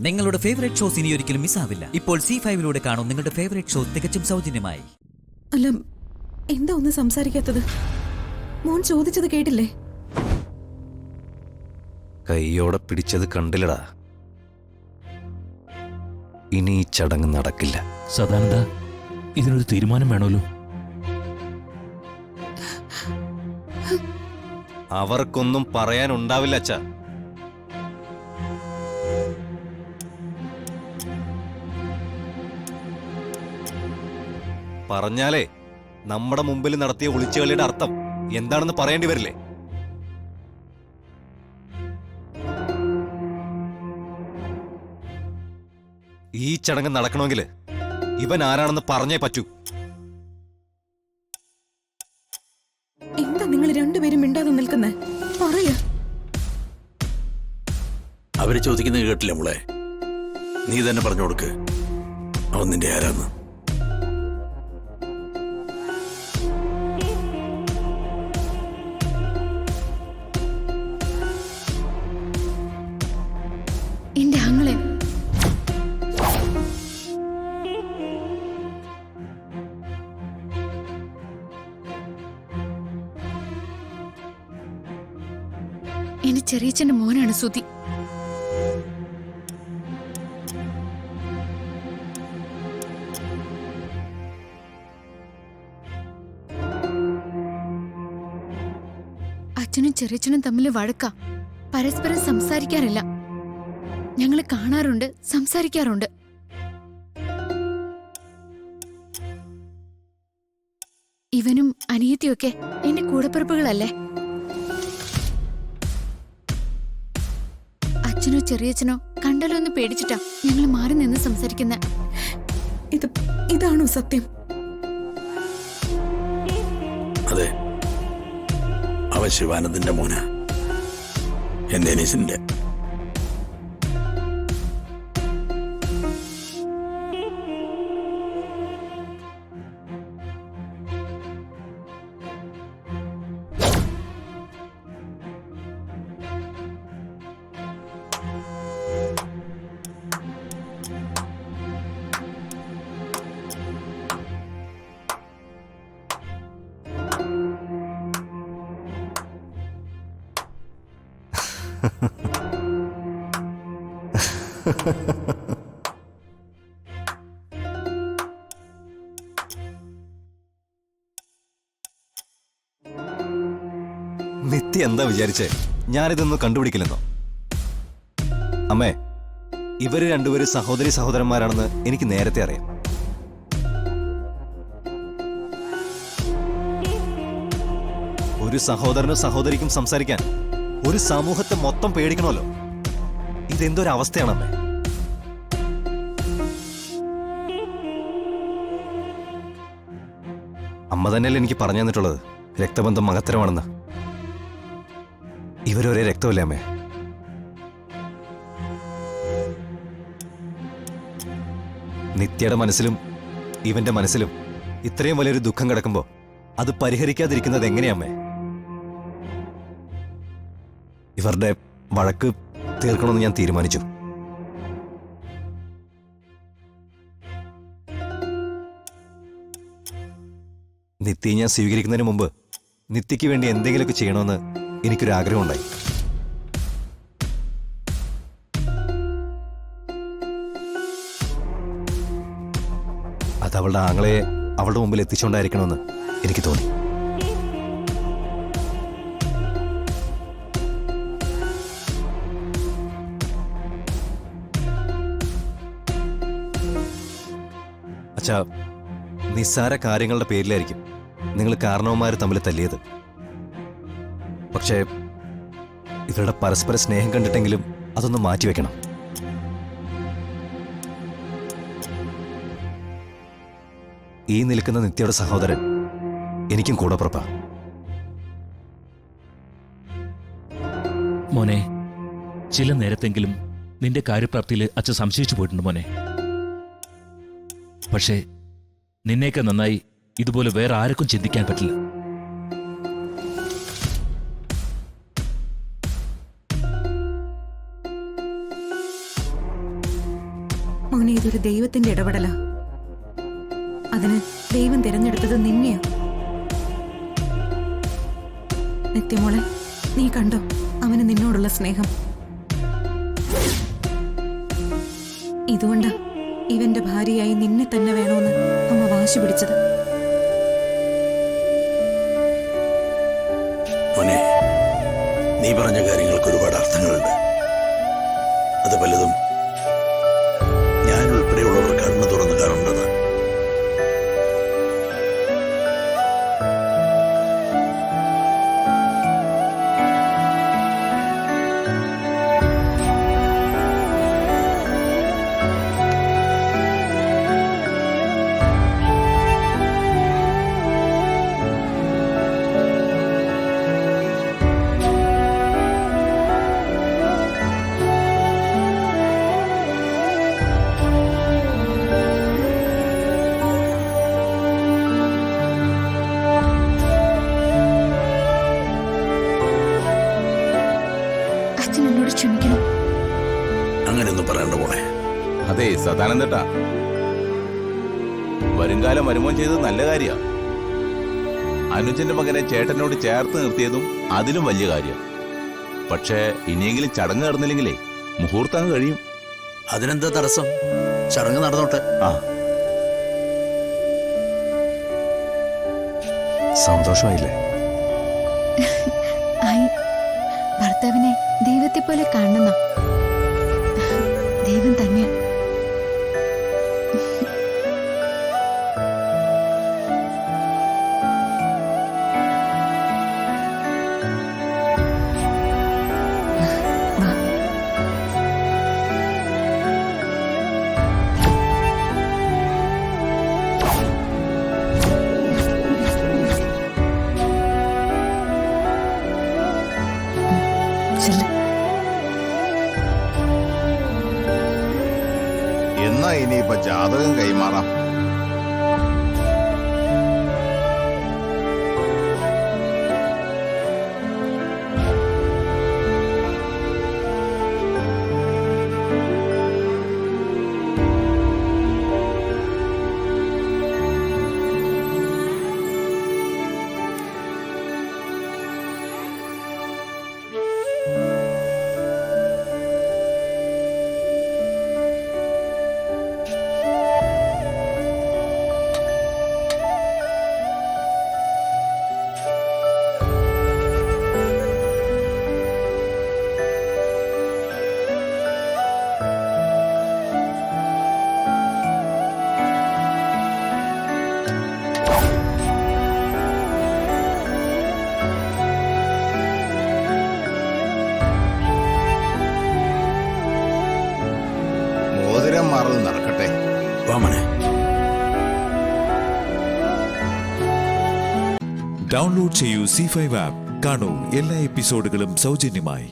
നിങ്ങളുടെ favourite shows ഇനി ഒരിക്കലും മിസ്സാവില്ല. ഇപ്പോൾ C5 കാണും നിങ്ങളുടെ ഫേവറേറ്റ് ഷോ തികച്ചും സൗജന്യമായി. അല്ല, എന്താ ഒന്നും സംസാരിക്കാത്തത്? മോൻ ചോദിച്ചത് കേട്ടില്ലേ? കൈയോടെ പിടിച്ചത് കണ്ടില്ലടാ. ഇനി ഈ ചടങ്ങ് നടക്കില്ല. സദാനന്ദ, ഇതിനൊരു തീരുമാനം വേണമല്ലോ. അവർക്കൊന്നും പറയാനുണ്ടാവില്ല അച്ഛാ. പറഞ്ഞാലേ നമ്മുടെ മുമ്പിൽ നടത്തിയ ഒളിച്ചുകളിയുടെ അർത്ഥം എന്താണെന്ന് പറയേണ്ടി വരില്ലേ? ഈ ചടങ്ങ് നടക്കണമെങ്കിൽ ഇവൻ ആരാണെന്ന് പറഞ്ഞേ പറ്റൂ. എന്താ നിങ്ങൾ രണ്ടുപേരും മിണ്ടാതെ നിൽക്കുന്നേ? പറയാ. അവര് ചോദിക്കുന്നത് കേട്ടില്ല മോളെ. നീ തന്നെ പറഞ്ഞു കൊടുക്ക്, അവൻ നിന്റെ ആരാന്ന്. എന്റെ ആങ്ങളെ. എന്റെ ചെറിയച്ഛന്റെ മോനാണ് സുധി. അച്ഛനും ചെറിയച്ഛനും തമ്മിൽ വഴക്കാ. പരസ്പരം സംസാരിക്കാറില്ല. ഞങ്ങള് കാണാറുണ്ട്, സംസാരിക്കാറുണ്ട്. ഇവനും അനിയത്തിയൊക്കെ എന്റെ കൂടപ്പിറപ്പുകളല്ലേ. അച്ഛനോ ചെറിയച്ഛനോ കണ്ടല്ലോ എന്ന് പേടിച്ചിട്ടാ ഞങ്ങൾ മാറി നിന്ന് സംസാരിക്കുന്ന. ഇതാണോ സത്യം? അതെ, അവൻ ശിവാനന്ദന്റെ മോനാ, എന്റെ അനീസിന്റെ. നിത്യ എന്താ വിചാരിച്ചേ? ഞാനിതൊന്നും കണ്ടുപിടിക്കില്ലെന്നോ? അമ്മേ, ഇവര് രണ്ടുപേരും സഹോദരി സഹോദരന്മാരാണെന്ന് എനിക്ക് നേരത്തെ അറിയാം. ഒരു സഹോദരനും സഹോദരിക്കും സംസാരിക്കാൻ ഒരു സമൂഹത്തെ മൊത്തം പേടിക്കണമല്ലോ. ഇതെന്തൊരു അവസ്ഥയാണ് അമ്മേ? അമ്മ തന്നെയല്ലേ എനിക്ക് പറഞ്ഞു തന്നിട്ടുള്ളത് രക്തബന്ധം മഹത്തരമാണെന്ന്. ഇവരൊരേ രക്തമല്ലേ അമ്മേ? നിത്യയുടെ മനസ്സിലും ഇവന്റെ മനസ്സിലും ഇത്രയും വലിയൊരു ദുഃഖം കിടക്കുമ്പോ അത് പരിഹരിക്കാതിരിക്കുന്നത് എങ്ങനെയാമ്മേ? ഇവരുടെ വഴക്ക് തീർക്കണമെന്ന് ഞാൻ തീരുമാനിച്ചു. നിത്യയെ ഞാൻ സ്വീകരിക്കുന്നതിന് മുമ്പ് നിത്യയ്ക്ക് വേണ്ടി എന്തെങ്കിലുമൊക്കെ ചെയ്യണമെന്ന് എനിക്കൊരാഗ്രഹം ഉണ്ടായി. അത് അവളുടെ ആങ്ങളെ അവളുടെ മുമ്പിൽ എത്തിച്ചുകൊണ്ടായിരിക്കണമെന്ന് എനിക്ക് തോന്നി. അച്ഛാ, നിസ്സാര കാര്യങ്ങളുടെ പേരിലായിരിക്കും നിങ്ങൾ കാരണവന്മാർ തമ്മിൽ തല്ലിയത്. പക്ഷേ ഇവരുടെ പരസ്പര സ്നേഹം കണ്ടിട്ടെങ്കിലും അതൊന്ന് മാറ്റിവെക്കണം. ഈ നിൽക്കുന്ന നിത്യയുടെ സഹോദരൻ എനിക്കും കൂടപ്പുറപ്പാ. മോനെ, ചില നേരത്തെങ്കിലും നിന്റെ കാര്യപ്രാപ്തിയിൽ അച്ഛൻ സംശയിച്ചു പോയിട്ടുണ്ട് മോനെ. പക്ഷേ നിന്നേക്ക് നന്നായി ഇതുപോലെ വേറെ ആർക്കും ചിന്തിക്കാൻ പറ്റില്ല. മോനെ ഇതൊരു ദൈവത്തിന്റെ ഇടപെടലാ. അതിന് ദൈവം തിരഞ്ഞെടുത്തത് നിന്നെയാ. നിത്യമോളെ, നീ കണ്ടോ അവന് നിന്നോടുള്ള സ്നേഹം? ഇതുകൊണ്ടാ ഇവന്റെ ഭാര്യയായി നിന്നെ തന്നെ വേണോന്ന് അമ്മ വാശി പിടിച്ചത്. മോനെ, നീ പറഞ്ഞ കാര്യങ്ങൾക്ക് ഒരുപാട് അർത്ഥങ്ങളുണ്ട്. അത് പലതും ഞാൻ ഉൾപ്പെടെയുള്ളവർ കണ്ണു തുറന്ന് കാണേണ്ടത്. അച്ഛൻ എന്നോട് ക്ഷമിക്കണം. അങ്ങനെയൊന്നും പറയണ്ട മോളെ. അതെ സദാനന്ദട്ടാ, വരുംകാലം വരുമോൻ ചെയ്തത് നല്ല കാര്യ. അനുജന്റെ മകനെ ചേട്ടനോട് ചേർത്ത് നിർത്തിയതും അതിലും വലിയ കാര്യം. പക്ഷേ ഇനിയെങ്കിലും ചടങ്ങ് നടന്നില്ലെങ്കിലേ മുഹൂർത്തം കഴിയും. അതിനെന്താ തടസ്സം? ചടങ്ങ് നടന്നോട്ടെ. ആ സന്തോഷമായില്ലേ? ആയി. ഭർത്താവിനെ ദൈവത്തെ പോലെ കാണുന്ന ദൈവം തന്നെ. എന്നാ ഇനിയിപ്പോ ജാതകം കൈമാറാം. മോതിരം മാറൽ നടക്കട്ടെ. വാമനെ, ഡൗൺലോഡ് ചെയ്യൂ C5 ആപ്പ്. കാണൂ എല്ലാ എപ്പിസോഡുകളും സൗജന്യമായി.